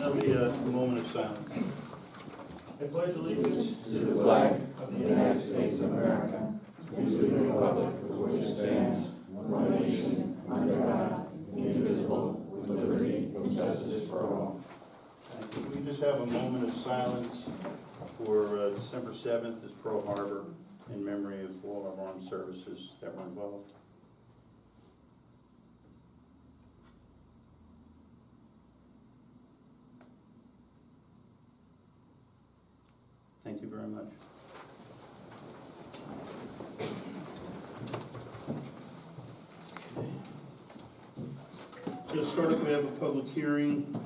There'll be a moment of silence. I pledge allegiance To the flag of the United States of America, and to the republic for which it stands, one nation, under God, indivisible, with liberty and justice for all. Can we just have a moment of silence for December 7th is Pearl Harbor, in memory of all our armed services that were involved. Thank you very much. So to start off, we have a public hearing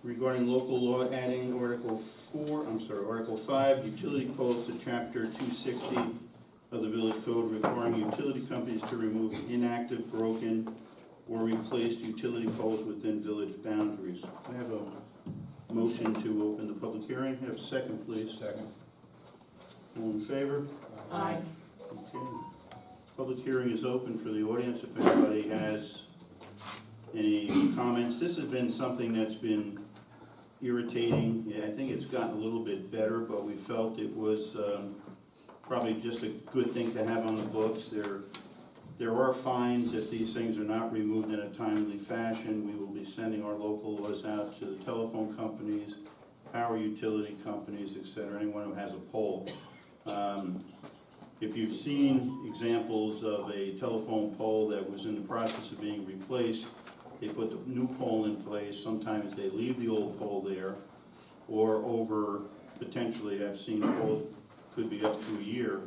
regarding local law adding Article 5, utility poles to Chapter 260 of the Village Code, requiring utility companies to remove inactive, broken, or replaced utility poles within village boundaries. I have a motion to open the public hearing. Have a second, please. Second. All in favor? Aye. Okay. Public hearing is open for the audience if anybody has any comments. This has been something that's been irritating. Yeah, I think it's gotten a little bit better, but we felt it was probably just a good thing to have on the books. There are fines if these things are not removed in a timely fashion. We will be sending our local laws out to the telephone companies, power utility companies, etc., anyone who has a pole. If you've seen examples of a telephone pole that was in the process of being replaced, they put the new pole in place. Sometimes they leave the old pole there, or over, potentially, I've seen poles could be up to a year,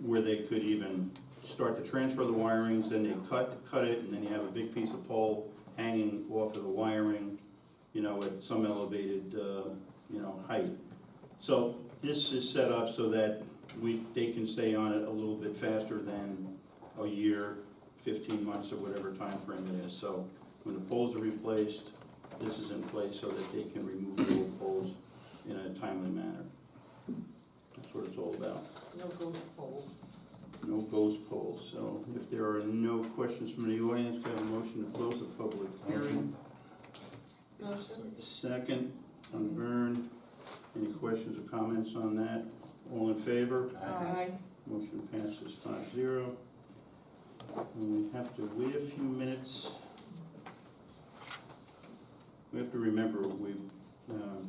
where they could even start to transfer the wirings, then they cut it, and then you have a big piece of pole hanging off of the wiring, at some elevated, height. So this is set up so that they can stay on it a little bit faster than a year, 15 months, or whatever time frame it is. So when the poles are replaced, this is in place so that they can remove the old poles in a timely manner. That's what it's all about. No ghost poles. No ghost poles. So if there are no questions from the audience, can I have a motion to close the public hearing? Motion? Second, on Vern. Any questions or comments on that? All in favor? Aye. Motion passes 5-0. And we have to wait a few minutes. We have to remember,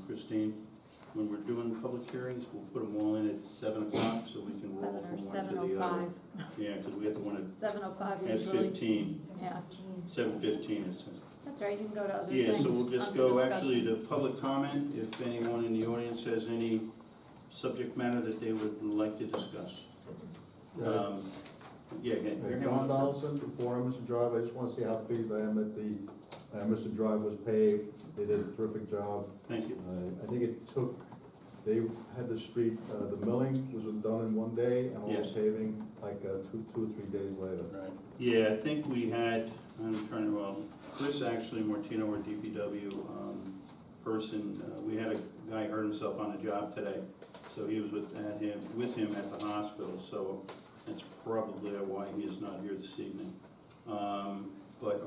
Christine, when we're doing public hearings, we'll put them all in at 7 o'clock so we can roll from one to the other. 7:05. Yeah, because we have the one 7:05 at usually. 15, Yeah, 7:15 it says. that's right, you can go to other Yeah, things. so we'll just under go discussion. actually to public comment, if anyone in the audience has any subject matter that they would like to discuss. Yeah, again, you're John going. Donaldson, before Emerson Drive, I just want to say how pleased I am that the Emerson Drive was paved. They did a terrific job. Thank you. I think they had the street, the milling was done in one day, and all Yes. the paving, like, 2 or 3 days later. Right. Yeah, I think we had, Chris actually, Martino, our DPW person, we had a guy hurt himself on a job today. So he was with him at the hospital, so that's probably why he is not here this evening. But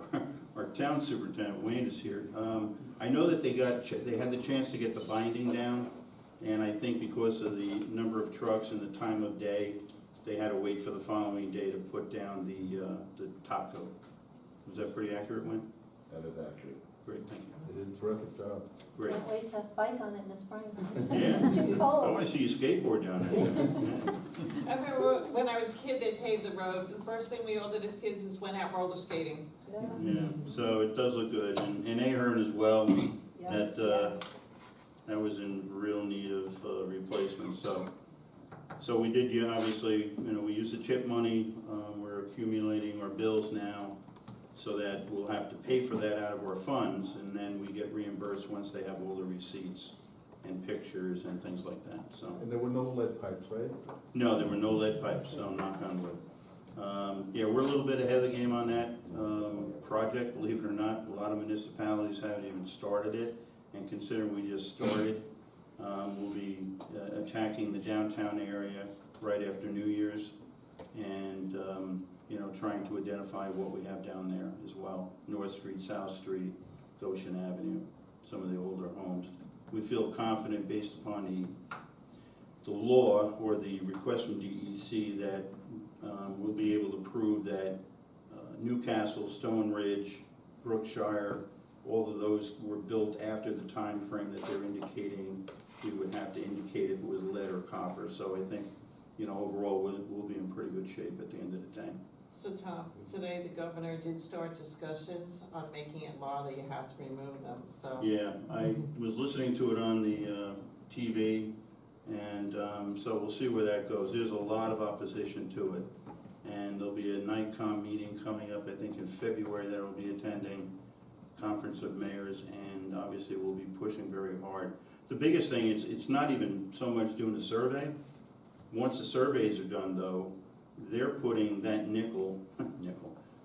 our town superintendent, Wayne, is here. I know that they had the chance to get the binding down, and I think because of the number of trucks and the time of day, they had to wait for the following day to put down the top coat. Was that pretty accurate, Wayne? That is accurate. Great, thank you. They did a terrific job. Great. Can't wait to bike on it in the spring. Yeah. Too I cold. want to see you skateboard down there. Yeah. I remember when I was a kid, they paved the road. The first thing we all did as kids is went out roller skating. Yeah, so it does look good, and Ahern as well, Yes, that was in real need of replacement, so we did, obviously, we use the CHIP money, we're accumulating our bills now, so that we'll have to pay for that out of our funds, and then we get reimbursed once they have all the receipts and pictures and things like that, so. And there were no lead pipes, right? No, there were no lead pipes, so knock on wood. Yeah, we're a little bit ahead of the game on that project, believe it or not. A lot of municipalities haven't even started it, and considering we just started, we'll be attacking the downtown area right after New Year's, and trying to identify what we have down there as well, North Street, South Street, Goshen Avenue, some of the older homes. We feel confident based upon the law or the request from DEC that we'll be able to prove that Newcastle, Stone Ridge, Brookshire, all of those were built after the time frame that they're indicating we would have to indicate if it was lead or copper. So I think, overall, we'll be in pretty good shape at the end of the day. So Tom, today the governor did start discussions on making it law that you have to remove them, so. Yeah, I was listening to it on the TV, and so we'll see where that goes. There's a lot of opposition to it, and there'll be a NICOM meeting coming up, I think in February, that I'll be attending, Conference of Mayors, and obviously we'll be pushing very hard. The biggest thing is, it's not even so much doing the survey. Once the surveys are done, though, they're putting that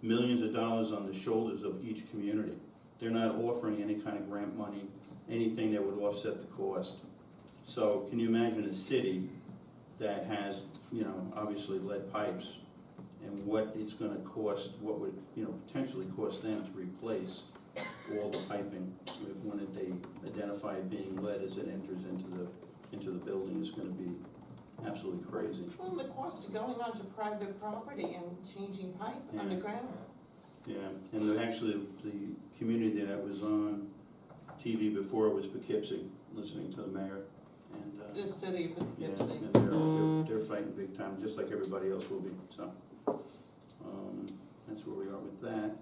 millions of dollars on the shoulders of each community. They're not offering any kind of grant money, anything that would offset the cost. So can you imagine a city that has, obviously lead pipes, and what it's gonna cost, what would, potentially cost them to replace all the piping when they identify it being lead as it enters into the building is gonna be absolutely crazy. Well, the cost of going onto private property and changing pipe Yeah. underground. Yeah, and actually, the community that was on TV before was Poughkeepsie, listening to the mayor, and, The city of yeah, Poughkeepsie. and they're fighting big time, just like everybody else will be, so. That's where we are with that.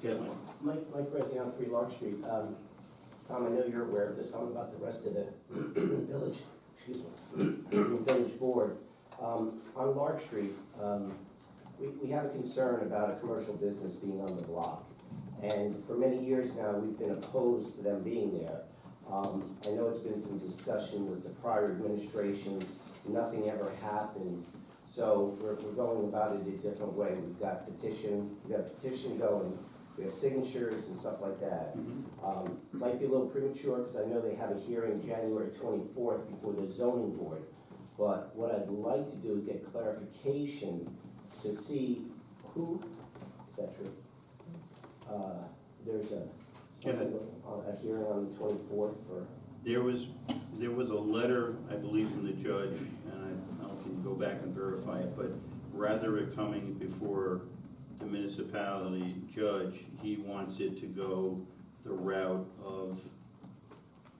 Kathleen? Mike Graziano, 3 Lark Street. Tom, I know you're aware of this, I'm about the rest of the village, village board. On Lark Street, we have a concern about a commercial business being on the block. And for many years now, we've been opposed to them being there. I know it's been some discussion with the prior administration, nothing ever happened. So we're going about it a different way. We've got a petition going, we have signatures and stuff like that. Might be a little premature because I know they have a hearing January 24th before the zoning board. But what I'd like to do is get clarification to see who, is that true? There's a hearing on the 24th for. There was a letter, I believe, from the judge, and I can go back and verify it, but rather it coming before the municipality judge, he wants it to go the route of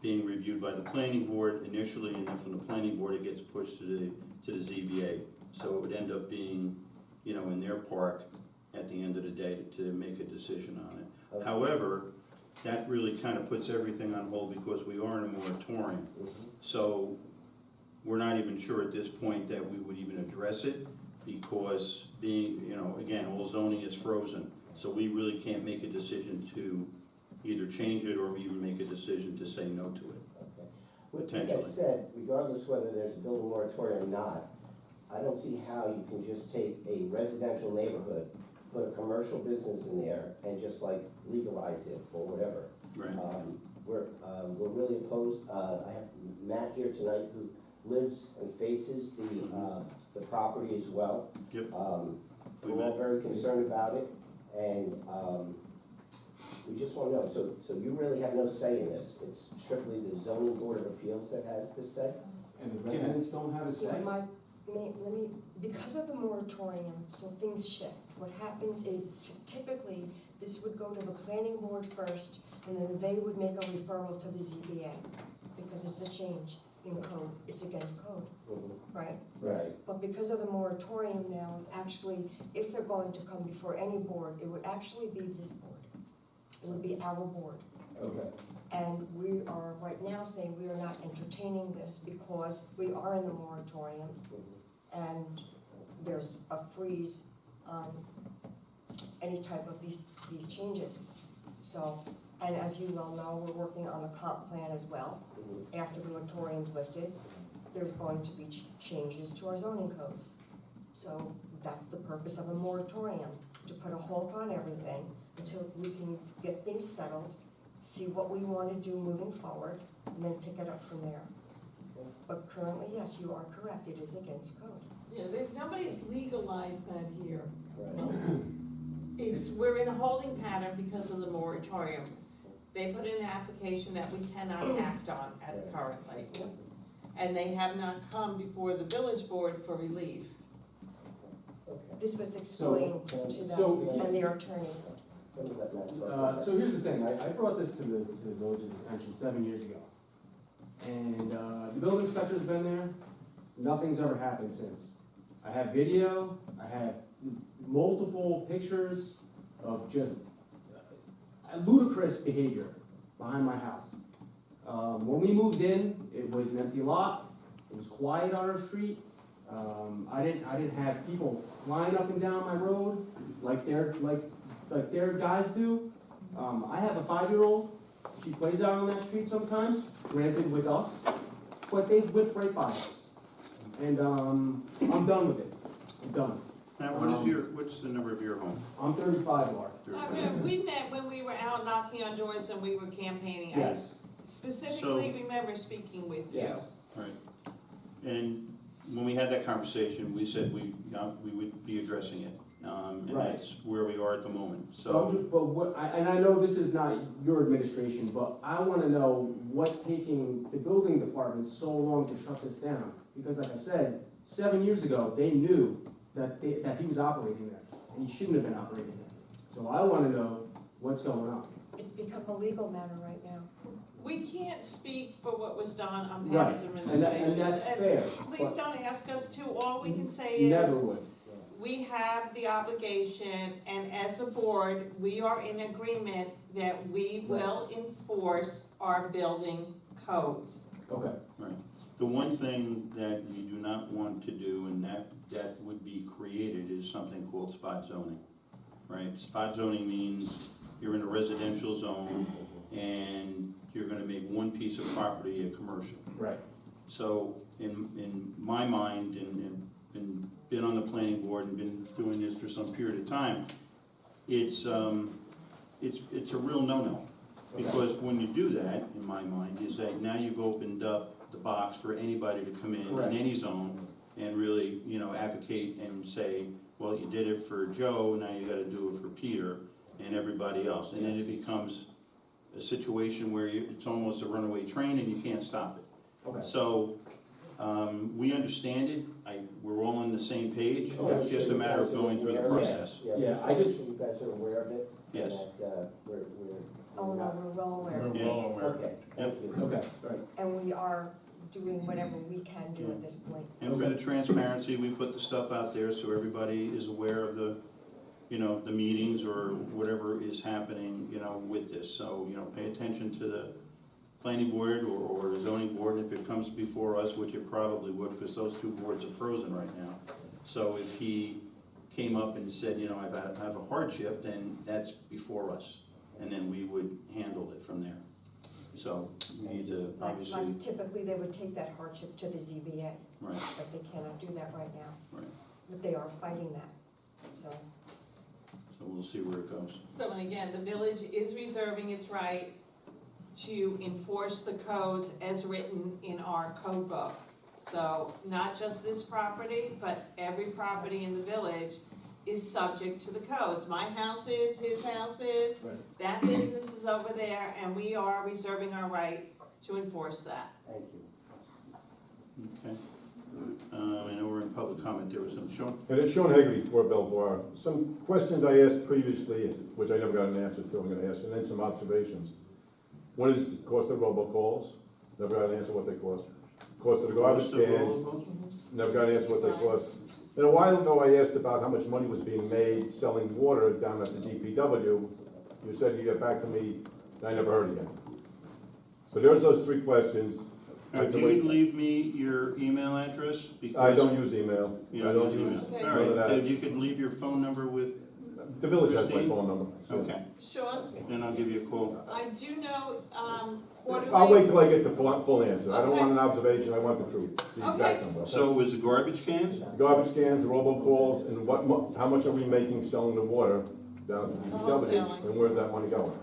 being reviewed by the planning board initially, and then from the planning board, it gets pushed to the ZBA. So it would end up being, in their park at the end of the day to make a decision on it. Okay. However, that really kind of puts everything on hold because we are in a moratorium. So we're not even sure at this point that we would even address it because being, again, all zoning is frozen. So we really can't make a decision to either change it or even make a decision to say no to it. Okay. With Potentially. that said, regardless whether there's a building moratorium or not, I don't see how you can just take a residential neighborhood, put a commercial business in there, and just like legalize it or whatever. Right. We're really opposed. I have Matt here tonight who lives and faces the property as well. Yep. We're all very concerned about it, and we just want to know, so you really have no say in this? It's strictly the zoning board of appeals that has this say? And the residents don't have a say? Yeah, let me, because of the moratorium, so things shift. What happens is typically, this would go to the planning board first, and then they would make a referral to the ZBA, because it's a change in code, it's against code, right? Right. But because of the moratorium now, it's actually, if they're going to come before any board, it would actually be this board. It would be our board. Okay. And we are right now saying we are not entertaining this because we are in the moratorium and there's a freeze on any type of these changes. So, and as you well know, we're working on the comp plan as well. After the moratorium's lifted, there's going to be changes to our zoning codes. So that's the purpose of a moratorium, to put a halt on everything until we can get things settled, see what we want to do moving forward, and then pick it up from there. But currently, yes, you are correct, it is against code. Yeah, nobody's legalized that here. Right. we're in a holding pattern because of the moratorium. They put in an application that we cannot act on currently. And they have not come before the village board for relief. This was explained to so- them and their attorneys. So here's the thing, I brought this to the village's attention 7 years ago. And, the building inspector's been there, nothing's ever happened since. I have video, I have multiple pictures of just ludicrous behavior behind my house. When we moved in, it was an empty lot, it was quiet on our street. I didn't have people flying up and down my road like their guys do. I have a 5-year-old, she plays out on that street sometimes, granted with us, but they whip right by us. And, I'm done with it, I'm done. Now, what's the number of your home? I'm 35, Mark. We met when we were out knocking on doors and we were campaigning. I Yes, specifically remember speaking with you. yes. Right. And when we had that conversation, we said we would be addressing it. And Right. that's where we are at the moment, So, so. but what, and I know this is not your administration, but I wanna know what's taking the building department so long to shut this down? Because like I said, 7 years ago, they knew that he was operating there, and he shouldn't have been operating there. So I wanna know what's going on. It's become a legal matter right now. We can't speak for what was done on Right, past and administrations. that's fair. Please don't ask us to, all we can say Never is, would. we have the obligation, and as a board, we are in agreement that we will enforce our building codes. Okay, The one thing that we do not want to do, and that would be created, is something called spot zoning, right? Spot zoning means you're in a residential zone, and you're gonna make one piece of property a commercial. right. So, in my mind, and been on the planning board and been doing this for some period of time, it's a real no-no. Because when you do that, in my mind, is that now you've opened up the box for anybody to come in Correct. any zone and really, advocate and say, well, you did it for Joe, now you gotta do it for Peter and everybody else. And then it becomes a situation where it's almost a runaway train and you can't stop it. Okay. So, we understand it, we're all on the same page, Okay. it's just a matter of going through the process. Yeah, I just- You guys are aware of it? Yes. And that, we're. Oh, no, we're well aware. Okay, thank you. Okay, right. And we are doing whatever we can do at this point. And for the transparency, we put the stuff out there so everybody is aware of the meetings or whatever is happening, with this. So, pay attention to the planning board or the zoning board, and if it comes before us, which it probably would, because those two boards are frozen right now. So if he came up and said, I have a hardship, then that's before us, and then we would handle it from there. So we need to obviously, Like typically, they would take that hardship to the ZBA, right, but they cannot do that right now. right. But they are fighting that, so. So we'll see where it goes. So, and again, the village is reserving its right to enforce the codes as written in our code book. So, not just this property, but every property in the village is subject to the codes. My house is, his house is, Right. that business is over there, and we are reserving our right to enforce that. Thank you. Okay. I know we're in public comment, there was some, Sean? And it's Sean Hagerty, Fort Belvoir. Some questions I asked previously, which I never got an answer to, I'm gonna ask, and then some observations. What is the cost of robocalls? Never got an answer what they cost. Cost of the garbage Cost of cans, roll never got an answer what they cost. And a while ago, I asked about how much money was being made selling water down at the DPW. You said you'd get back to me, and I never heard again. So there's those three questions. If you would leave me your email address, because. I don't use email. You I don't use Okay. email. All right, if you could leave your phone number with, The village has my Christine? phone number. okay, Sean, then I'll give you a call. I do know, quarterly. I'll wait till I get the full answer. I don't want an observation, I want the truth, the Okay. exact number. So was the garbage cans? The garbage cans, the robocalls, and how much are we making selling the water down at the DPW? Wholesaling. And where's that money going?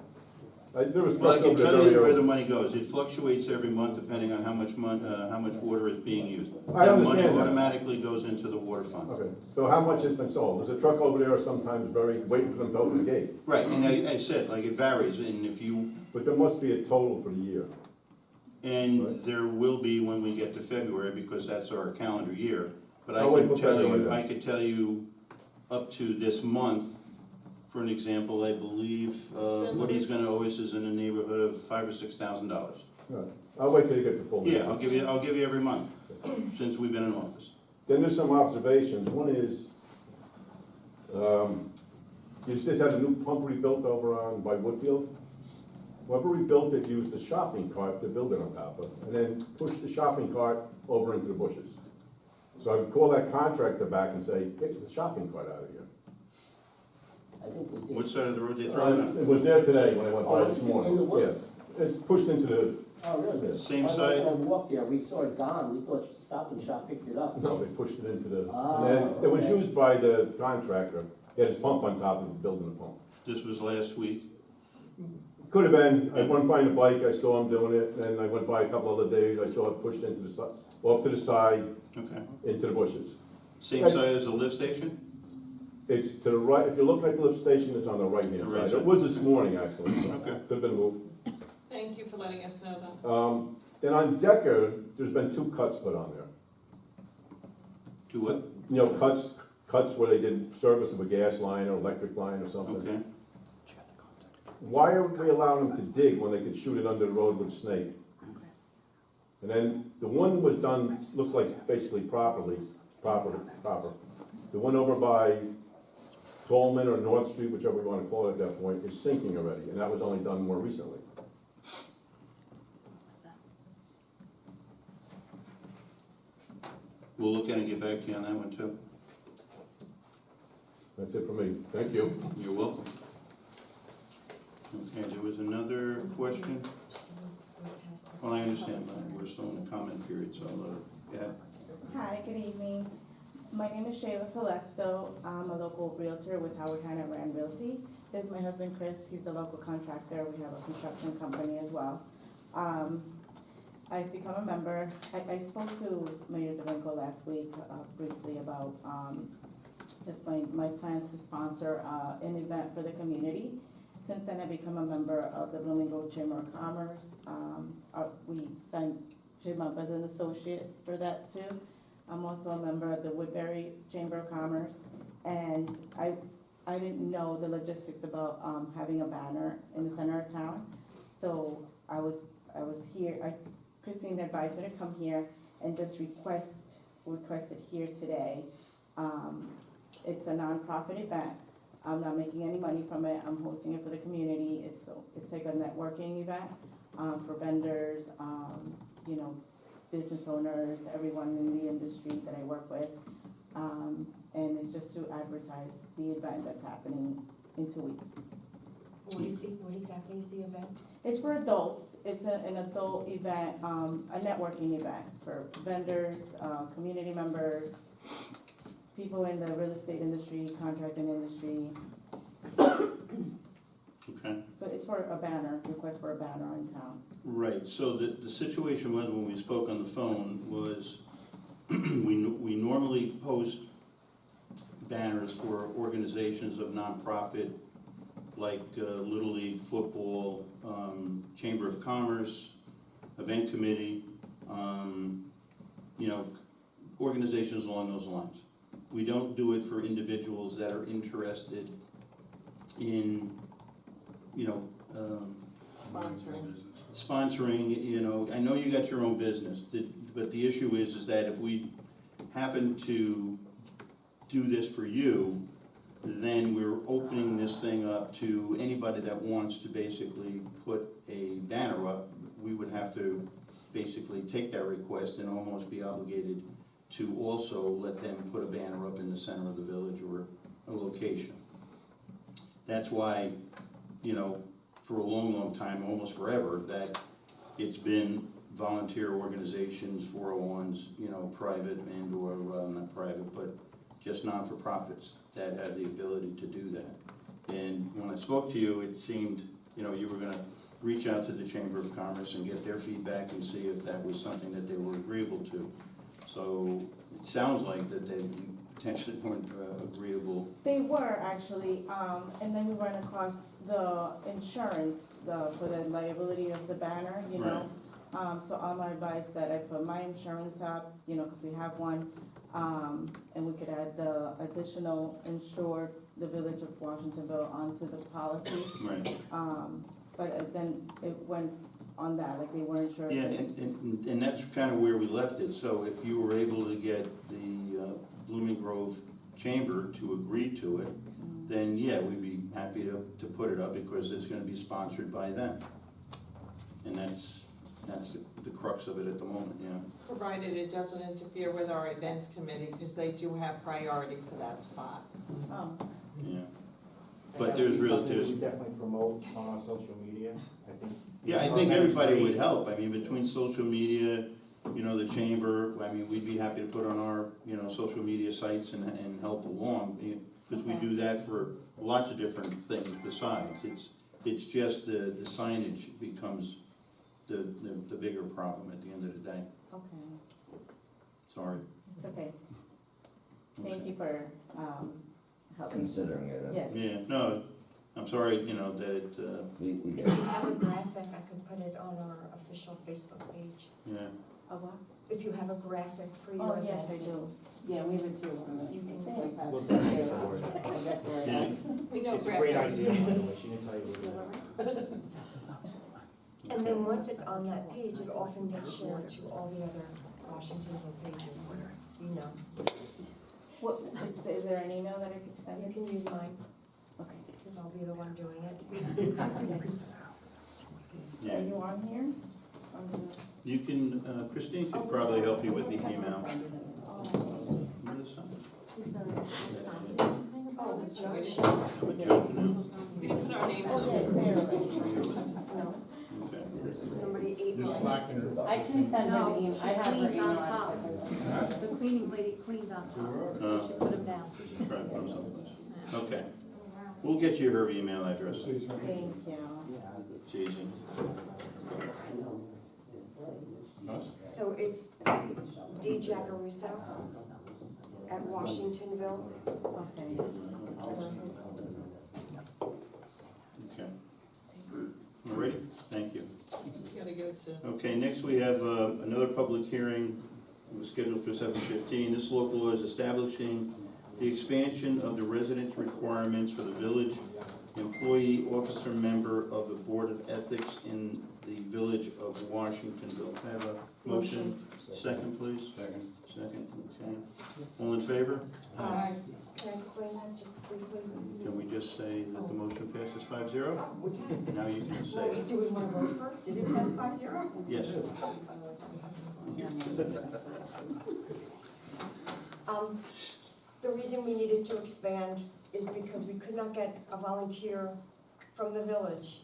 There was Well, I trucks can over there tell very you where the early. money goes. It fluctuates every month depending on how much water is being used. I That understand money that. automatically goes into the water fund. Okay, so how much has been sold? There's a truck over there sometimes waiting for them to open the gate. Right, and I said, like, it varies, and if you, But there must be a total for the year. and Right. there will be when we get to February, because that's our calendar year. But I'll wait I can for tell February you, then. I could tell you up to this month, for an example, I believe, what he's gonna owe us is in the neighborhood of $5,000 or $6,000. All right. I'll wait till you get the full. Yeah, I'll give you every month, since we've been in office. Then there's some observations. One is, you just had a new pump rebuilt over on by Woodfield. Whoever rebuilt it used a shopping cart to build it on top of, and then pushed the shopping cart over into the bushes. So I would call that contractor back and say, get the shopping cart out of here. I think we did. What side of the road they throw it on? It was there today when I went by Oh, this it's morning. in the woods? Yeah. It's pushed into the, Oh, really? Yeah. Same I side? was gonna walk there, we saw it gone, we thought Stop and Shop picked it up. no, they pushed it into the, Ah, and then it was okay. used by the contractor. He had his pump on top of the building the pump. This was last week. Could have been, I went by the bike, I saw him doing it, and then I went by a couple other days, I saw it pushed into the side, off to the side, Okay. into the bushes. Same That's- side as the lift station? It's to the right, if you're looking at the lift station, it's on the right-hand The right side. side. It was this morning, actually, so Okay. could have been moved. Thank you for letting us know that. Then on Decker, there's been 2 cuts put on there. To what? You know, cuts where they did service of a gas line or electric line or something. Okay. Why are we allowing them to dig when they could shoot it under the road with a snake? And then the one was done, looks like basically proper. The one over by Tallman or North Street, whichever you wanna call it at that point, is sinking already, and that was only done more recently. We'll look at it and get back to you on that one too. That's it for me. Thank you. You're welcome. Okay, there was another question? Well, I understand, but we're still in the comment period, so I'll let her, yeah. Hi, good evening. My name is Shayla Falesto. I'm a local realtor with Howard Hanna Rand Realty. This is my husband Chris. He's a local contractor. We have a construction company as well. I've become a member. I spoke to Mayor DeVinco last week briefly about just my plans to sponsor an event for the community. Since then, I've become a member of the Blooming Grove Chamber of Commerce. We signed him up as an associate for that too. I'm also a member of the Woodbury Chamber of Commerce, and I didn't know the logistics about having a banner in the center of town. So I was here, Christine advised me to come here and just request it here today. It's a nonprofit event. I'm not making any money from it. I'm hosting it for the community. It's like a networking event for vendors, you know, business owners, everyone in the industry that I work with. And it's just to advertise the event that's happening in 2 weeks. What exactly is the event? It's for adults. It's an adult event, a networking event for vendors, community members, people in the real estate industry, contracting industry. Okay. So it's for a banner, request for a banner in town. Right, so the situation was, when we spoke on the phone, was we normally post banners for organizations of nonprofit, like Little League, football, Chamber of Commerce, Event Committee, you know, organizations along those lines. We don't do it for individuals that are interested in, you know, sponsoring, you know, I know you got your own business, but the issue is that if we happen to do this for you, then we're opening this thing up to anybody that wants to basically put a banner up. We would have to basically take that request and almost be obligated to also let them put a banner up in the center of the village or a location. That's why, you know, for a long, long time, almost forever, that it's been volunteer organizations, 401s, you know, private and or, not private, but just non-for-profits that have the ability to do that. And when I spoke to you, it seemed, you know, you were gonna reach out to the Chamber of Commerce and get their feedback and see if that was something that they were agreeable to. So it sounds like that they potentially weren't agreeable. They were actually, and then we ran across the insurance, for the liability of the banner, you know? So Alma advised that I put my insurance up, you know, because we have one, and we could add the additional insured, the Village of Washingtonville onto the policy. Right. But then it went on that, like they weren't sure. Yeah, and that's kind of where we left it. So if you were able to get the Blooming Grove Chamber to agree to it, then yeah, we'd be happy to put it up because it's gonna be sponsored by them. And that's the crux of it at the moment, yeah. Provided it doesn't interfere with our events committee, because they do have priority for that spot. Oh, Yeah. But there's real, Something there's, we definitely promote on our social media, I think. yeah, I think everybody would help. I mean, between social media, you know, the chamber, I mean, we'd be happy to put on our, you know, social media sites and help along. Because we do that for lots of different things besides. It's just the signage becomes the bigger problem at the end of the day. okay, Sorry. it's okay. Thank you for, helping. Considering it. Yes. Yeah, no, I'm sorry, you know, that it, We If get you have a graphic, I can put it on our official Facebook page. yeah. A what? If you have a graphic for Oh, your yes, I event. do. Yeah, we have it too. You can We'll send it to her. Yeah. We know It's a great graphics. idea, by the way, she didn't tell you what it is. And then once it's on that page, it often gets shared to all the other Washingtonville pages, you know. What, is there an email that I could You send? can use mine, Okay. because I'll be the one doing it. Are Yeah. you on here? On the- You can, Christine could probably help you with the email. Melissa? Oh, the judge? I'm a judge now. We didn't put our names Oh, on. yes, there. No, Okay. somebody ate mine. I can send her the email, I have her Clean email on top. address. The cleaning lady cleaned on top, so she put them down. Try to put them someplace. Okay. We'll get you her email address. Thank you. It's easy. So it's D. Jacaruso at Washingtonville. Okay. Okay. All righty, thank you. You gotta go to. Okay, next we have another public hearing. It was scheduled for 7:15. This local law is establishing the expansion of the residence requirements for the village employee officer member of the Board of Ethics in the Village of Washingtonville. Can I have a motion? Second, please. Second. Second, okay. All in favor? Can I explain that just briefly? Can we just say that the motion passes 5-0? Now you can Well, say, do we want to vote first? Did it pass 5-0? yes. The reason we needed to expand is because we could not get a volunteer from the village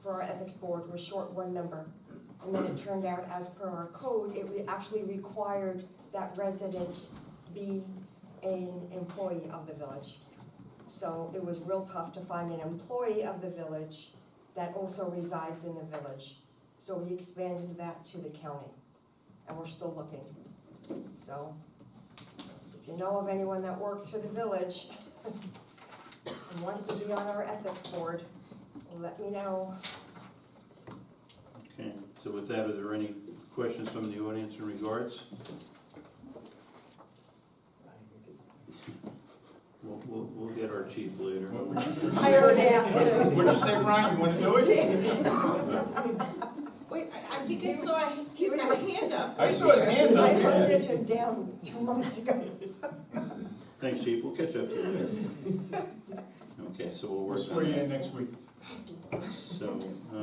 for our ethics board. We're short one member. And then it turned out, as per our code, actually required that resident be an employee of the village. So it was real tough to find an employee of the village that also resides in the village. So we expanded that to the county, and we're still looking. So if you know of anyone that works for the village and wants to be on our ethics board, let me know. Okay, so with that, are there any questions from the audience in regards? We'll get our chief later. I already asked him. What'd you say, Brian? You wanna do it? Wait, I think I saw, he's got a hand up. I saw his hand I up. hunted him down 2 months ago. Thanks, chief, we'll catch up to you later. Okay, so we'll work on that. next week. So,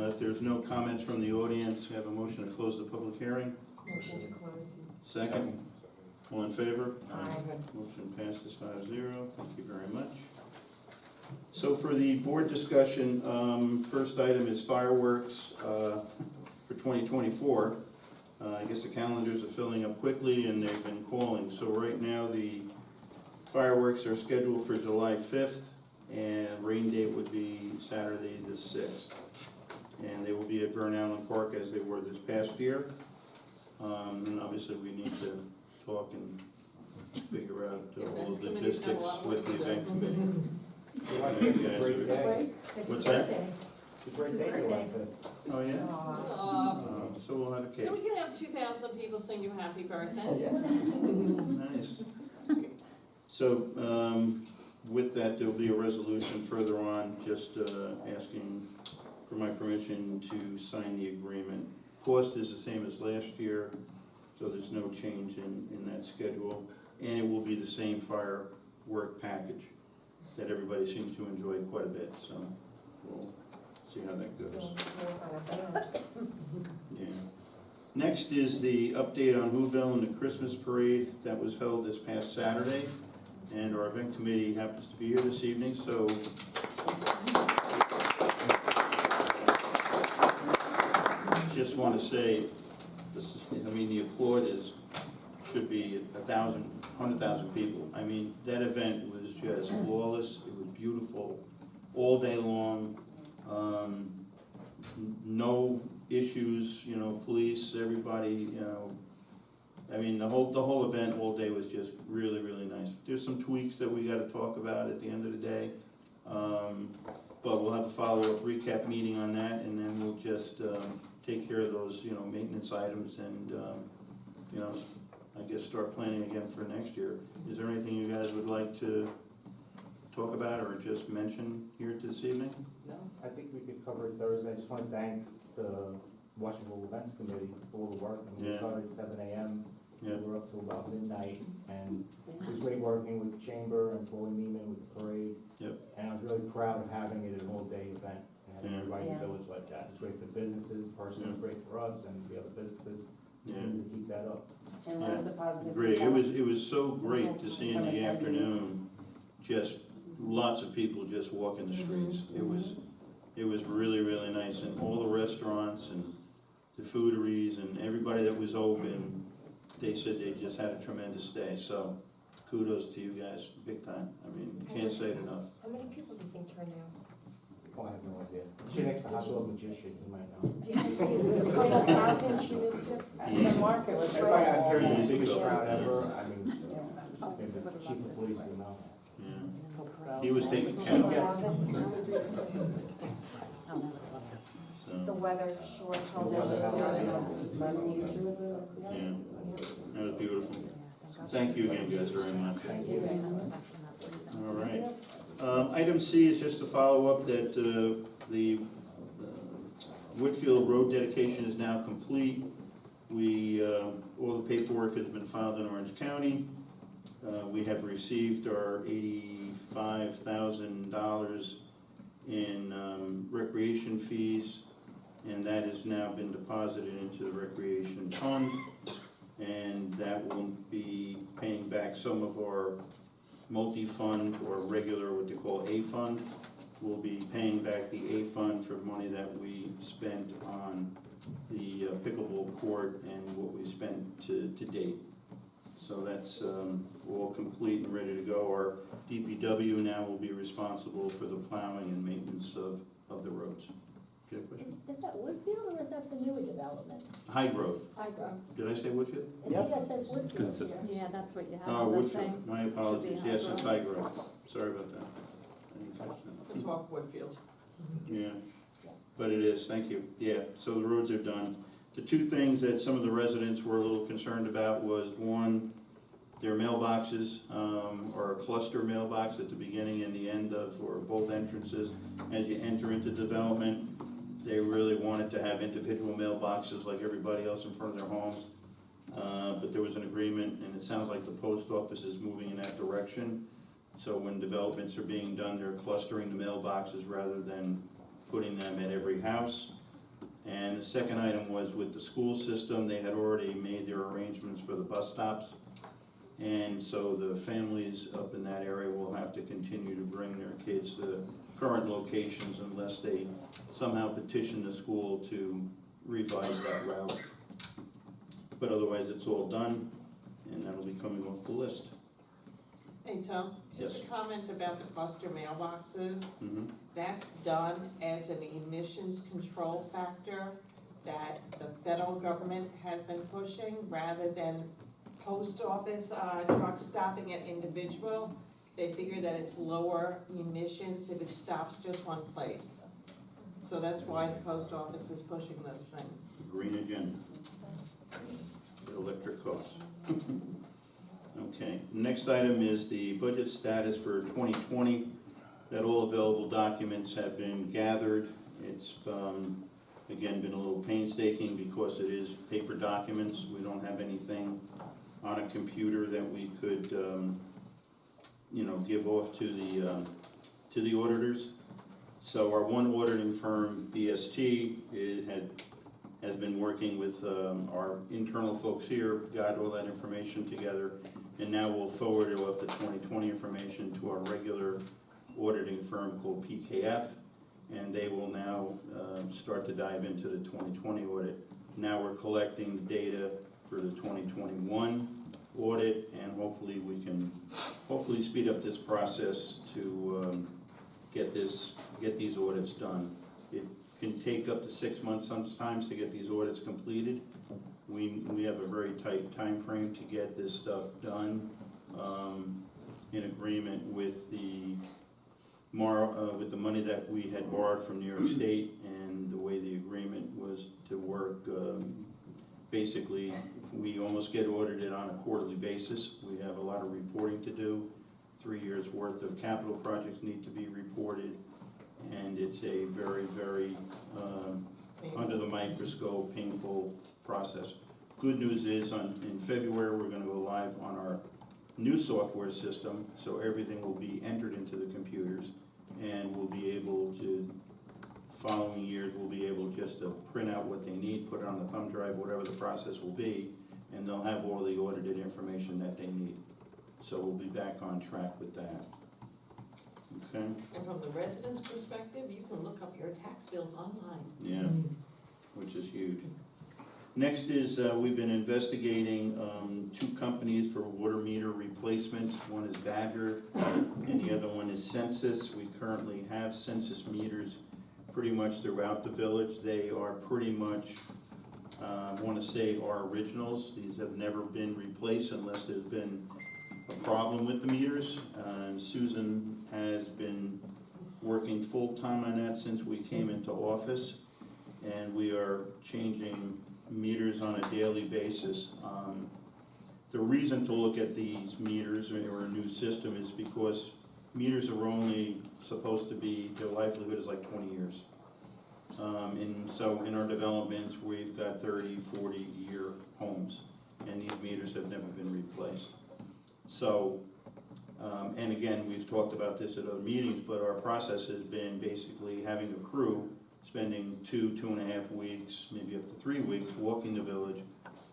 if there's no comments from the audience, we have a motion to close the public hearing. Motion to close. Second, all in favor? Aye. Motion passes 5-0, thank you very much. So for the board discussion, first item is fireworks for 2024. I guess the calendars are filling up quickly and they've been calling. So right now, the fireworks are scheduled for July 5th, and rain date would be Saturday the 6th. and they will be at Vern Allen Park as they were this past year. And obviously, we need to talk and figure out all Events the committee's got a logistics lot of with the work to event do. committee. It's a great day. What's that? It's a great day, July 5th. Oh, yeah? So we'll have a cake. So we can have 2,000 people sing you happy birthday. Nice. So, with that, there'll be a resolution further on, just asking for my permission to sign the agreement. Cost is the same as last year, so there's no change in that schedule. And it will be the same firework package that everybody seems to enjoy quite a bit, so we'll see how that goes. Yeah. Next is the update on Whoville and the Christmas parade that was held this past Saturday. And our event committee happens to be here this evening, so just want to say, this is, I mean, the applaud should be 100,000 people. I mean, that event was just flawless, it was beautiful, all day long. No issues, you know, police, everybody, you know, I mean, the whole event all day was just really, really nice. There's some tweaks that we gotta talk about at the end of the day. But we'll have a follow-up recap meeting on that, and then we'll just, take care of those, you know, maintenance items and, you know, I guess start planning again for next year. Is there anything you guys would like to talk about or just mention here this evening? No, I think we could cover it Thursday. I just want to thank the Washington Events Committee for all the work. I mean, we Yeah. started at 7 a.m. Yeah. We were up till about midnight, and it was great working with the chamber and Floyd Neiman with the parade. Yep. And I was really proud of having it an all-day event, and having Yeah. everybody in Yeah. the village like that. It's great for businesses, personally, it's great for us and the other businesses. Yeah. We need to keep that up. And that was a positive. Great, feedback. it was so great to see in From the attendees. afternoon, just lots of people just walking the streets. It was really, really nice, and all the restaurants and the fooderies and everybody that was open, they said they just had a tremendous day, so kudos to you guys, big time. I mean, you can't say it enough. How many people do you think turned out? Oh, I have no idea. She next to Hot Dog Magician, he might know. A couple thousand cumulative? The market was. If I had heard the Easy biggest go. crowd ever, I mean, Yeah. maybe the chief of police would know. Yeah. He was taking Couple count, thousand? The so, weather sure told The us. weather yeah, that was beautiful. Thank you again, guys, very much. Thank you. All right. Item C is just a follow-up that the Whitfield Road dedication is now complete. All the paperwork has been filed in Orange County. We have received our $85,000 in recreation fees, and that has now been deposited into the recreation fund. And that will be paying back some of our multi-fund or regular, what they call A fund. We'll be paying back the A fund for money that we spent on the pickleball court and what we spent to date. So that's all complete and ready to go. Our DPW now will be responsible for the plowing and maintenance of the roads. Do you have a question? Is that Woodfield or is that the newer development? High Grove. I go. Did I say Woodfield? I think that says Woodfield here. Yeah, that's what you have. Oh, on that Woodfield. thing. My apologies. Should be Yes, High it's Grove. High Grove. Sorry about that. I didn't catch that. It's off Woodfield. Yeah, but it is, thank you. Yeah, so the roads are done. The two things that some of the residents were a little concerned about was, one, their mailboxes, or a cluster mailbox at the beginning and the end of, or both entrances. As you enter into development, they really wanted to have individual mailboxes like everybody else in front of their homes. But there was an agreement, and it sounds like the post office is moving in that direction. So when developments are being done, they're clustering the mailboxes rather than putting them at every house. And the second item was with the school system, they had already made their arrangements for the bus stops. And so the families up in that area will have to continue to bring their kids to current locations unless they somehow petition the school to revise that route. But otherwise, it's all done, and that'll be coming off the list. Hey, Tom, just Yes. a comment about the cluster mailboxes. Mhm. That's done as an emissions control factor that the federal government has been pushing, rather than post office trucks stopping at individual. They figure that it's lower emissions if it stops just one place. So that's why the post office is pushing those things. Green agenda. The electric costs. Okay, next item is the budget status for 2020, that all available documents have been gathered. It's, again, been a little painstaking because it is paper documents. We don't have anything on a computer that we could, give off to the auditors. So our one auditing firm, BST, has been working with our internal folks here, got all that information together, and now we'll forward it off the 2020 information to our regular auditing firm called PKF, and they will now start to dive into the 2020 audit. Now we're collecting the data for the 2021 audit, and hopefully we can speed up this process to get these audits done. It can take up to 6 months sometimes to get these audits completed. We have a very tight time frame to get this stuff done, in agreement with the money that we had borrowed from New York State, and the way the agreement was to work. Basically, we almost get audited on a quarterly basis. We have a lot of reporting to do. 3 years' worth of capital projects need to be reported, and it's a very, very, under the microscope, painful process. Good news is, in February, we're gonna go live on our new software system, so everything will be entered into the computers, and we'll be able to, following years, we'll be able just to print out what they need, put it on the thumb drive, whatever the process will be, and they'll have all the audited information that they need. So we'll be back on track with that. Okay? And from the residents' perspective, you can look up your tax bills online. Yeah, which is huge. Next is, we've been investigating 2 companies for water meter replacements. One is Badger, and the other one is Census. We currently have Census meters pretty much throughout the village. They are pretty much, I want to say, our originals. These have never been replaced unless there's been a problem with the meters. Susan has been working full-time on that since we came into office, and we are changing meters on a daily basis. The reason to look at these meters or a new system is because meters are only supposed to be, their livelihood is like 20 years. And so in our developments, we've got 30, 40-year homes, and these meters have never been replaced. So, and again, we've talked about this at other meetings, but our process has been basically having a crew spending 2.5 weeks, maybe up to 3 weeks, walking the village,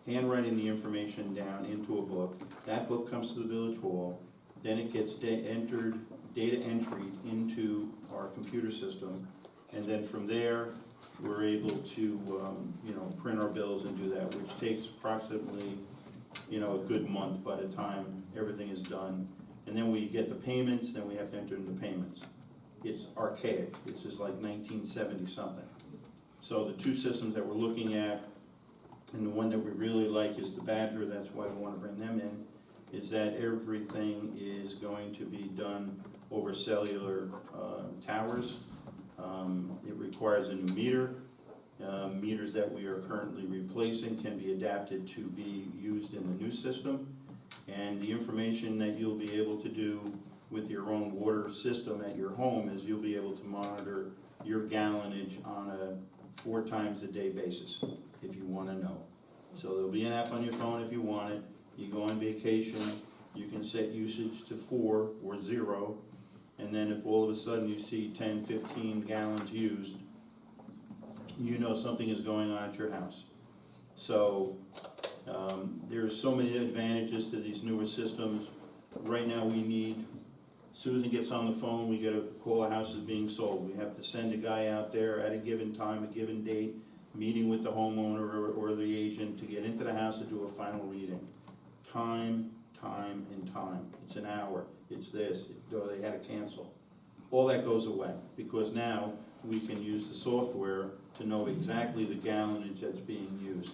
handwriting the information down into a book. That book comes to the village hall, then it gets data entered into our computer system, and then from there, we're able to, print our bills and do that, which takes approximately, a good month by the time everything is done. And then we get the payments, then we have to enter in the payments. It's archaic, it's just like 1970 something. So the 2 systems that we're looking at, and the one that we really like is the Badger, that's why we want to bring them in, is that everything is going to be done over cellular towers. It requires a new meter. Meters that we are currently replacing can be adapted to be used in the new system. And the information that you'll be able to do with your own water system at your home is you'll be able to monitor your gallonage on a 4 times a day basis, if you want to know. So there'll be an app on your phone if you want it. You go on vacation, you can set usage to 4 or 0, and then if all of a sudden you see 10, 15 gallons used, you know something is going on at your house. So there's so many advantages to these newer systems. Right now Susan gets on the phone, we get a call, a house is being sold. We have to send a guy out there at a given time, a given date, meeting with the homeowner or the agent to get into the house to do a final reading. Time, and time. It's an hour. it's this, or they had to cancel. All that goes away, because now we can use the software to know exactly the gallonage that's being used.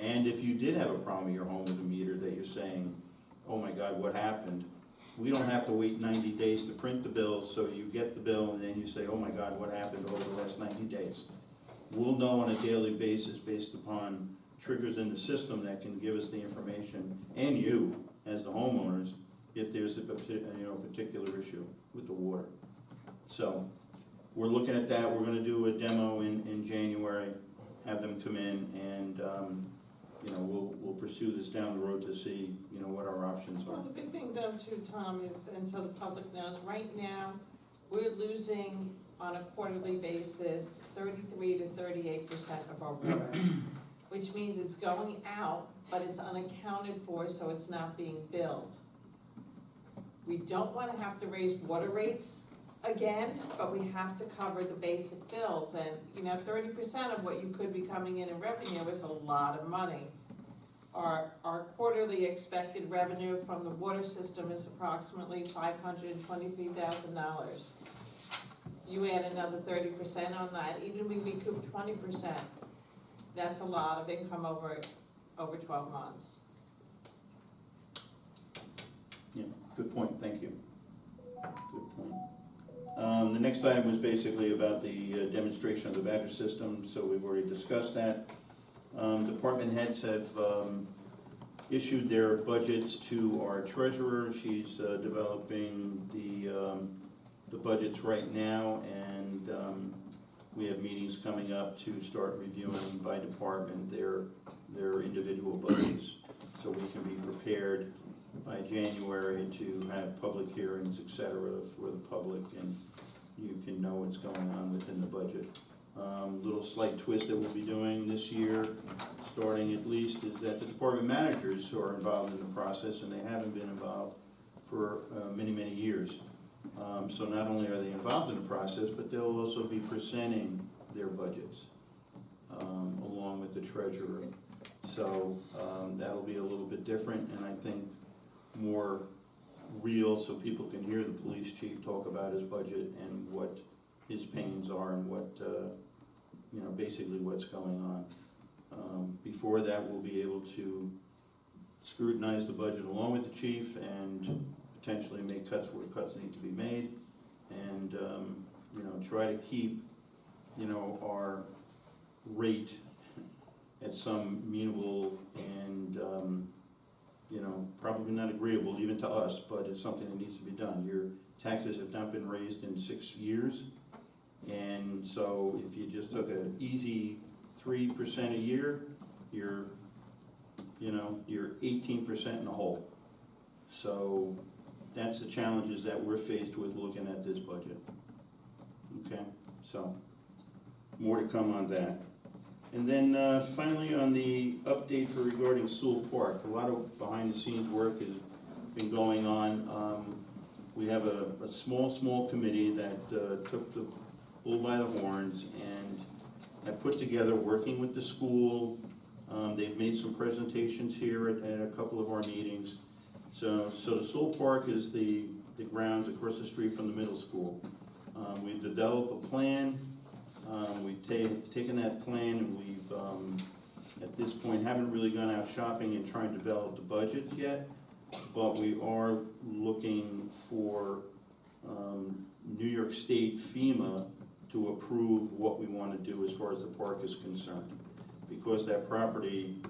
And if you did have a problem at your home with a meter that you're saying, oh my God, what happened? We don't have to wait 90 days to print the bill, so you get the bill and then you say, oh my God, what happened over the last 90 days? We'll know on a daily basis based upon triggers in the system that can give us the information, and you, as the homeowners, if there's a particular issue with the water. So, we're looking at that, we're gonna do a demo in January, have them come in, and, we'll pursue this down the road to see, what our options Well, are. the big thing though too, Tom, is, and so the public knows, right now, we're losing on a quarterly basis 33 to 38% of our water, which means it's going out, but it's unaccounted for, so it's not being billed. We don't wanna have to raise water rates again, but we have to cover the basic bills, and, 30% of what you could be coming in revenue is a lot of money. Our quarterly expected revenue from the water system is approximately $523,000. You add another 30% on that, even if we recoup 20%, that's a lot of income over 12 months. Yeah, good point, thank you. Good point. The next item was basically about the demonstration of the Badger system, so we've already discussed that. Department heads have issued their budgets to our treasurer. She's developing the budgets right now, and we have meetings coming up to start reviewing by department their individual budgets, so we can be prepared by January to have public hearings, et cetera, for the public, and you can know what's going on within the budget. Little slight twist that we'll be doing this year, starting at least, is that the department managers who are involved in the process, and they haven't been involved for many, many years. So not only are they involved in the process, but they'll also be presenting their budgets along with the treasurer. So that'll be a little bit different, and I think more real, so people can hear the police chief talk about his budget and what his pains are and what, basically what's going on. Before that, we'll be able to scrutinize the budget along with the chief and potentially make cuts where cuts need to be made, and, try to keep, our rate at some amenable and, probably not agreeable even to us, but it's something that needs to be done. Your taxes have not been raised in 6 years, and so if you just took an easy 3% a year, you're 18% in the hole. So that's the challenges that we're faced with looking at this budget. Okay, so more to come on that. And then finally on the update for regarding Sewell Park, a lot of behind the scenes work has been going on. We have a small committee that took the bull by the horns and have put together, working with the school. They've made some presentations here at a couple of our meetings. So the Sewell Park is the grounds across the street from the middle school. We've developed a plan. We've taken that plan, and we've, at this point, haven't really gone out shopping and trying to develop the budgets yet, but we are looking for New York State FEMA to approve what we want to do as far as the park is concerned. Because that property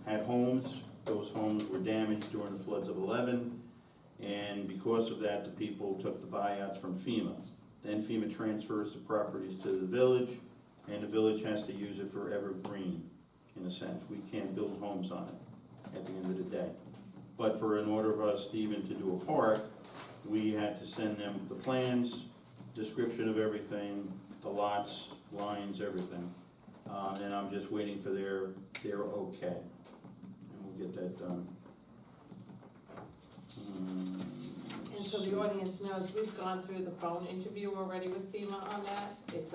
had homes, those homes were damaged during the floods of '11, and because of that, the people took the buyouts from FEMA. Then FEMA transfers the properties to the village, and the village has to use it for evergreen, in a sense. We can't build homes on it at the end of the day. But in order for us even to do a park, we had to send them the plans, description of everything, the lots, lines, everything. And I'm just waiting for their okay, and we'll get that done. And so the audience knows, we've gone through the phone interview already with FEMA on that. It's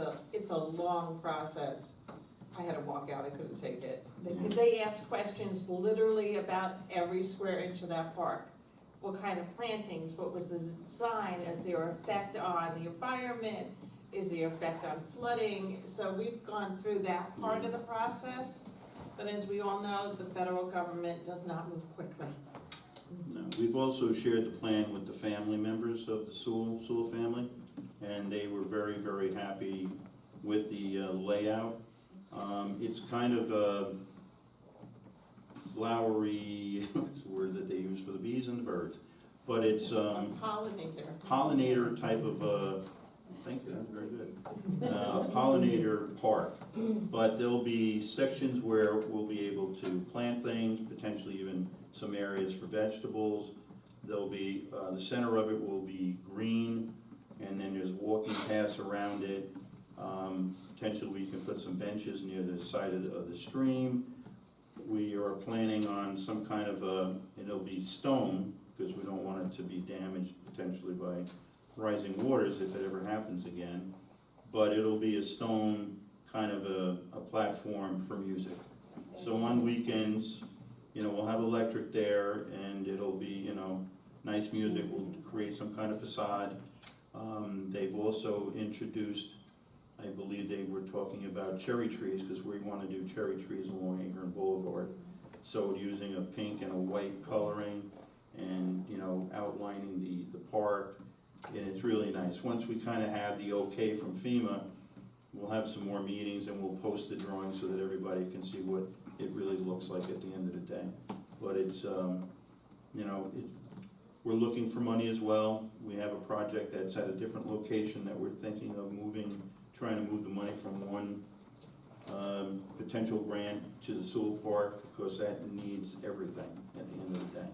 a long process. I had to walk out, I couldn't take it. Because they ask questions literally about every square inch of that park. what kind of plantings, what was the design, is there effect on the environment, is there effect on flooding? So we've gone through that part of the process, but as we all know, the federal government does not move quickly. No, we've also shared the plan with the family members of the Sewell family, and they were very, very happy with the layout. It's kind of a flowery, what's the word that they use for the bees and the birds? But it's A pollinator. pollinator type of, thank you, that's very good. Pollinator park. But there'll be sections where we'll be able to plant things, potentially even some areas for vegetables. There'll be, the center of it will be green, and then there's walking paths around it. Potentially we can put some benches near the side of the stream. We are planning on some kind of a, it'll be stone, because we don't want it to be damaged potentially by rising waters if it ever happens again. But it'll be a stone, kind of a platform for music. So on weekends, we'll have electric there, and it'll be, nice music. We'll create some kind of facade. They've also introduced, I believe they were talking about cherry trees, because we want to do cherry trees along Ahern Boulevard. So using a pink and a white coloring and, outlining the park, and it's really nice. Once we kind of have the okay from FEMA, we'll have some more meetings and we'll post the drawings so that everybody can see what it really looks like at the end of the day. But it's, we're looking for money as well. We have a project that's at a different location that we're thinking of trying to move the money from one potential grant to the Sewell Park, because that needs everything at the end of the day.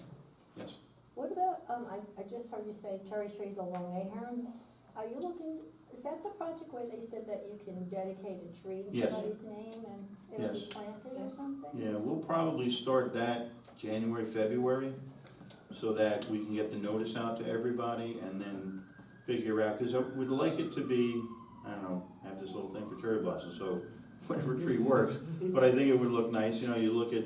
Yes? What about, I just heard you say cherry trees along Ahern. Are you looking, is that the project where they said that you can dedicate a tree in Yes. somebody's name and it'll be Yes. planted or something? Yeah, we'll probably start that January, February, so that we can get the notice out to everybody and then figure out, because we'd like it to be, I don't know, have this little thing for cherry blossoms, so whatever tree works. But I think it would look nice, you look at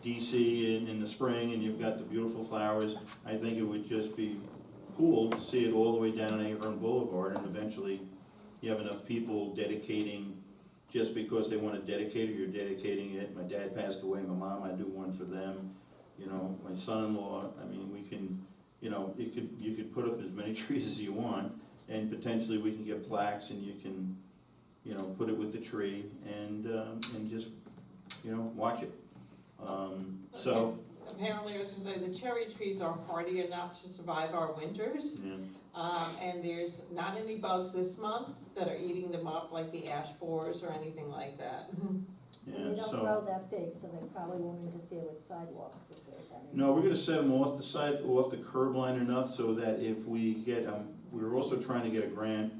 DC in the spring and you've got the beautiful flowers. I think it would just be cool to see it all the way down Ahern Boulevard, and eventually you have enough people dedicating, just because they want to dedicate it, you're dedicating it. My dad passed away, my mom, I do one for them. My son-in-law, I mean, we can, you could put up as many trees as you want, and potentially we can get plaques and you can, put it with the tree and just, watch it. So, Apparently, I was gonna say, the cherry trees are hardy enough to survive our winters. yeah. And there's not any bugs this month that are eating them up, like the ash borers or anything like that. And Yeah, they don't so, grow that big, so they probably won't interfere with sidewalks if there's any. no, we're gonna set them off the curb line enough so that if we get, we're also trying to get a grant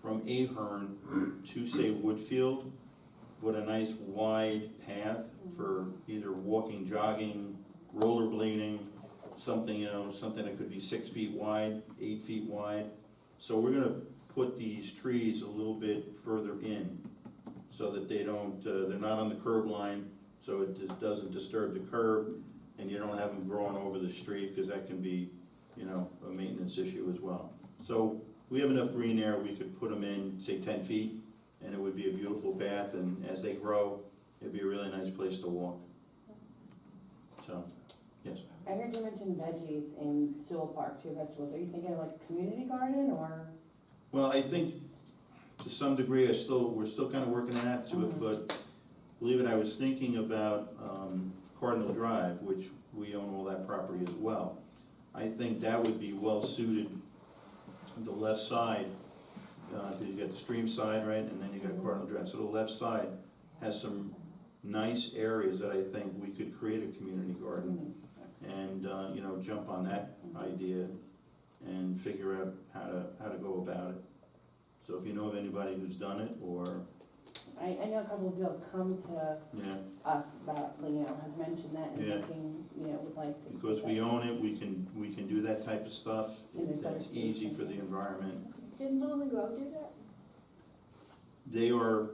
from Ahern to, say, Woodfield, with a nice wide path for either walking, jogging, rollerblading, something, something that could be 6 feet wide, 8 feet wide. So we're gonna put these trees a little bit further in, so that they don't, they're not on the curb line, so it just doesn't disturb the curb, and you don't have them growing over the street, because that can be, a maintenance issue as well. So we have enough green there, we could put them in, say, 10 feet, and it would be a beautiful path, and as they grow, it'd be a really nice place to walk. So, yes. I heard you mention veggies in Sewell Park, too, vegetables. Are you thinking of like a community garden or? Well, I think to some degree, we're still kind of working on that to it, but believe it, I was thinking about Cardinal Drive, which we own all that property as well. I think that would be well suited, the left side, because you got the stream side, right, and then you got Cardinal Drive. So the left side has some nice areas that I think we could create a community garden and, jump on that idea and figure out how to go about it. So if you know of anybody who's done it, or, I know a couple of people have come to yeah, us about, have mentioned that and Yeah. thinking, would like to. because we own it, we can do that type of stuff. And there's That's other easy space. for the environment. Didn't Blue and Grow do that? They are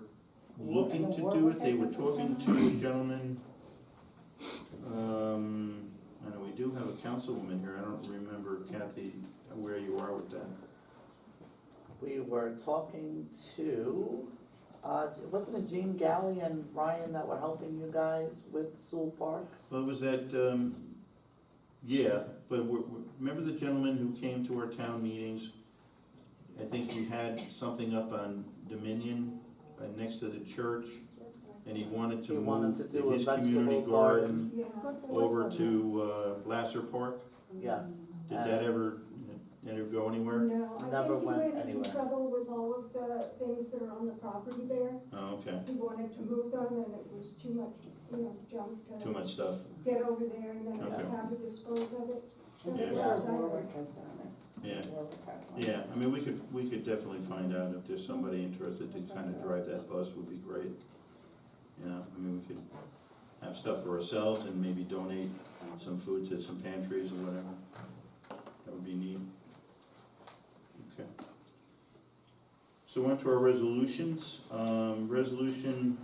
looking to do it. They were talking to a gentleman, I know do have a councilwoman here, I don't remember, Kathy, where you are with that. We were talking to, wasn't it Jean Galley and Ryan that were helping you guys with Sewell Park? Well, was that, yeah, but remember the gentleman who came to our town meetings? I think he had something up on Dominion, next to the church, and he wanted to He wanted move to do a his vegetable community garden Yeah. over to, Lasser Park. Yes. Did that ever go anywhere? No, I Never think he went ran into anywhere. trouble with all of the things that are on the property there. Oh, okay, He wanted to move them and it was too much, junk too to much stuff. get over there and then Okay. have to dispose of it. That's Yeah. the Yeah, last I Warwick heard. has done it. Yeah. Warwick has one. Yeah, I mean, we could definitely find out if there's somebody interested to kind of drive that bus would be great. You know, I mean, we could have stuff for ourselves and maybe donate some food to some pantries or whatever. That would be neat. Okay. So on to our resolutions. Resolution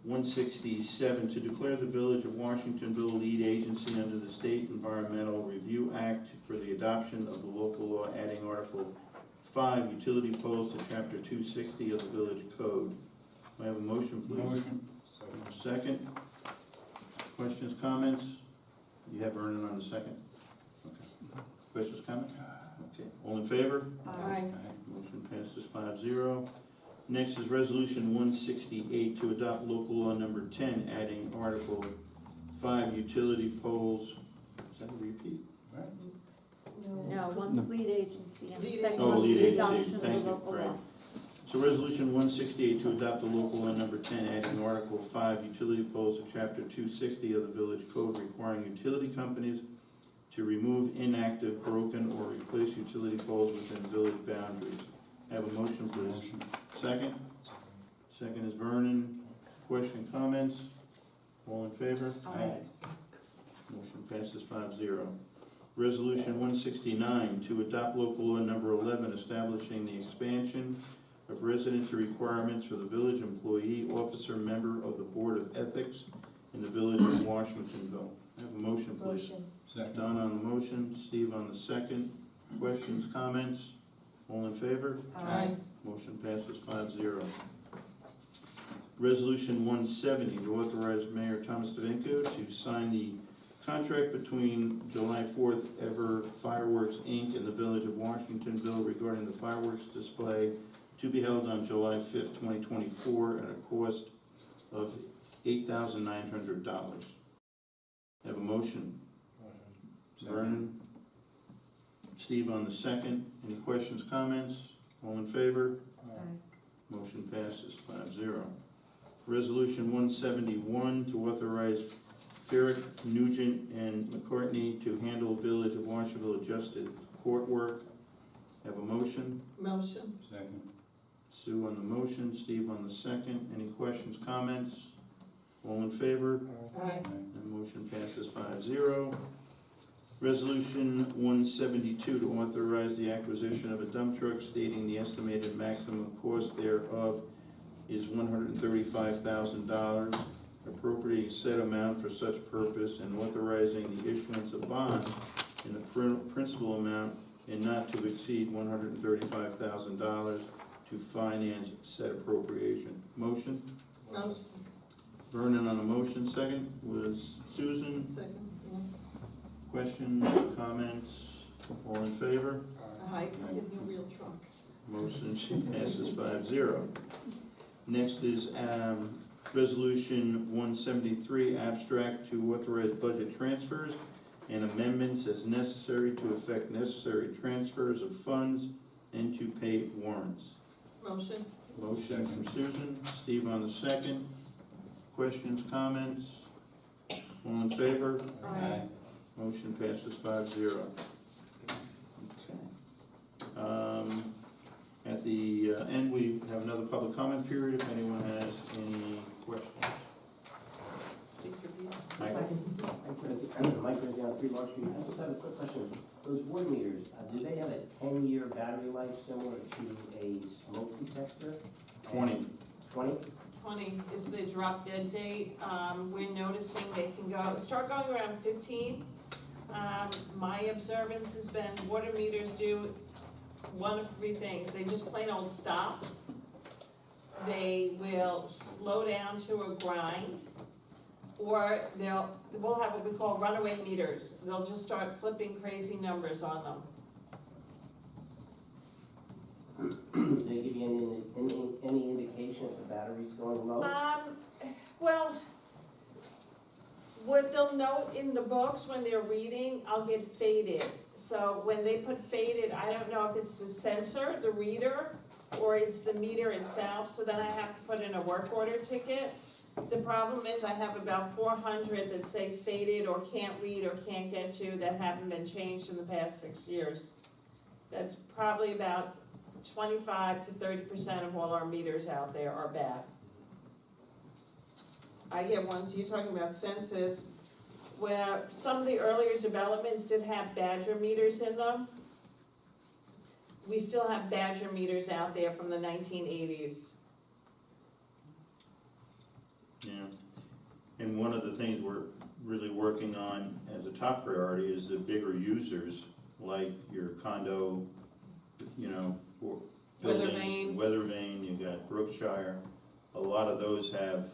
167, to declare the Village of Washingtonville lead agency under the State Environmental Review Act for the adoption of the local law adding Article 5, utility poles to Chapter 260 of the Village Code. May I have a motion, please? Motion. Second. Questions, comments? You have Vernon on the second? Okay. Questions, comments? Okay. All in favor? Aye. Motion passes 5-0. Next is Resolution 168 to adopt local law number 10, adding Article 5, utility poles. Is that a repeat? No, one's lead agency and the Lead second Oh, one's lead the agency, adoption of the thank you, local right. law. So Resolution 168 to adopt the local law number 10, adding Article 5, utility poles to Chapter 260 of the Village Code, requiring utility companies to remove inactive, broken, or replace utility poles within village boundaries. Have a motion, please. Second? Second is Vernon. Question, comments? All in favor? Aye. Motion passes 5-0. Resolution 169 to adopt local law number 11, establishing the expansion of residency requirements for the village employee, officer, member of the Board of Ethics in the Village of Washingtonville. Have a motion, please. Motion. Don on the motion, Steve on the second. Questions, comments? All in favor? Aye. Motion passes 5-0. Resolution 170 to authorize Mayor Thomas DeVinco to sign the contract between July 4th Ever Fireworks, Inc. and the Village of Washingtonville regarding the fireworks display to be held on July 5th, 2024, at a cost of $8,900. Have a motion? Vernon? Steve on the second. Any questions, comments? All in favor? Aye. Motion passes 5-0. Resolution 171 to authorize Ferrick, Nugent, and McCartney to handle Village of Washingtonville adjusted court work. Have a motion? Motion. Second. Sue on the motion, Steve on the second. Any questions, comments? All in favor? Aye. And motion passes 5-0. Resolution 172 to authorize the acquisition of a dump truck stating the estimated maximum cost thereof is $135,000, appropriating said amount for such purpose and authorizing the issuance of bond in the principal amount and not to exceed $135,000 to finance said appropriation. Motion? Motion. Vernon on the motion, second was Susan. Second, yeah. Questions, comments, all in favor? Aye, give me a real truck. Motion passes 5-0. Next is Resolution 173, abstract to authorize budget transfers and amendments as necessary to effect necessary transfers of funds and to pay warrants. Motion. Motion from Susan, Steve on the second. Questions, comments? All in favor? Aye. Motion passes 5-0. Okay. At the end, we have another public comment period, if anyone has any questions. Speak your piece. Michael? Mike Graziano, 3 Lark Street. I just have a quick question. Those wood meters, do they have a 10-year battery life similar to a smoke detector? 20. 20? 20 is the drop dead date. We're noticing they can start going around 15, My observance has been water meters do one of three things. They just plain old stop. They will slow down to a grind. Or we'll have what we call runaway meters. They'll just start flipping crazy numbers on them. Do they give you any indication if the battery's going low? Well, what they'll note in the books when they're reading, I'll get faded. So when they put faded, I don't know if it's the sensor, the reader, or it's the meter itself, so then I have to put in a work order ticket. The problem is I have about 400 that say faded or can't read or can't get to that haven't been changed in the past 6 years. That's probably about 25 to 30% of all our meters out there are bad. I get ones, you're talking about census, where some of the earlier developments did have Badger meters in them. We still have Badger meters out there from the 1980s. Yeah, and one of the things we're really working on as a top priority is the bigger users, like your condo, you know, or building, Weathervane, you got Brookshire. A lot of those have,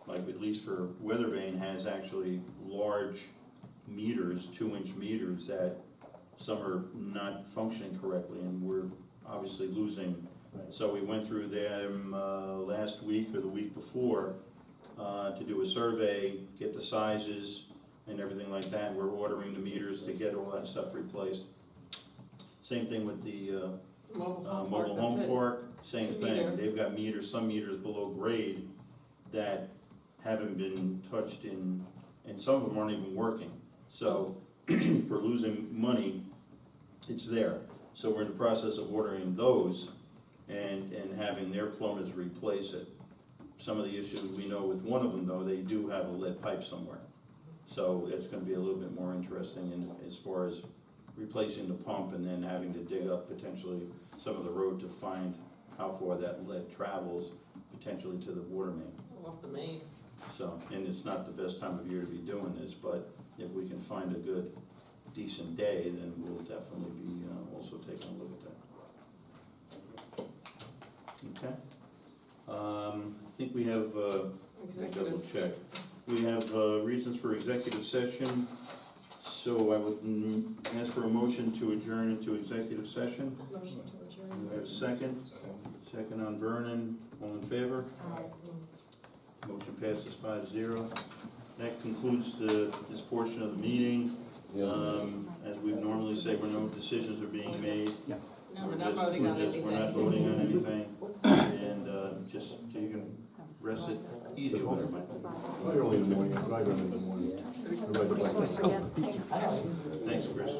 like at least for Weathervane, has actually large meters, 2-inch meters that some are not functioning correctly, and we're obviously losing. So we went through them last week or the week before to do a survey, get the sizes and everything like that. We're ordering the meters to get all that stuff replaced. Same thing with the mobile home park, same thing. They've got meters, some meters below grade that haven't been touched in, and some of them aren't even working. So for losing money, it's there. So we're in the process of ordering those and having their plumbers replace it. Some of the issues we know with one of them, though, they do have a lead pipe somewhere. So it's gonna be a little bit more interesting in, as far as replacing the pump and then having to dig up potentially some of the road to find how far that lead travels, potentially to the water main. Off the main. So, and it's not the best time of year to be doing this, but if we can find a good, decent day, then we'll definitely be also taking a look at that. Okay? I think we have, double check. We have reasons for executive session, so I would ask for a motion to adjourn into executive session. Motion to adjourn. Do we have a second? Second on Vernon, all in favor? Motion passes 5-0. That concludes this portion of the meeting. As we normally say, where no decisions are being made. No, we're not voting on anything. We're not voting on anything. And just so you can rest it easy over, Mike. Early in the morning, I drive early in the morning. Thanks, Chris.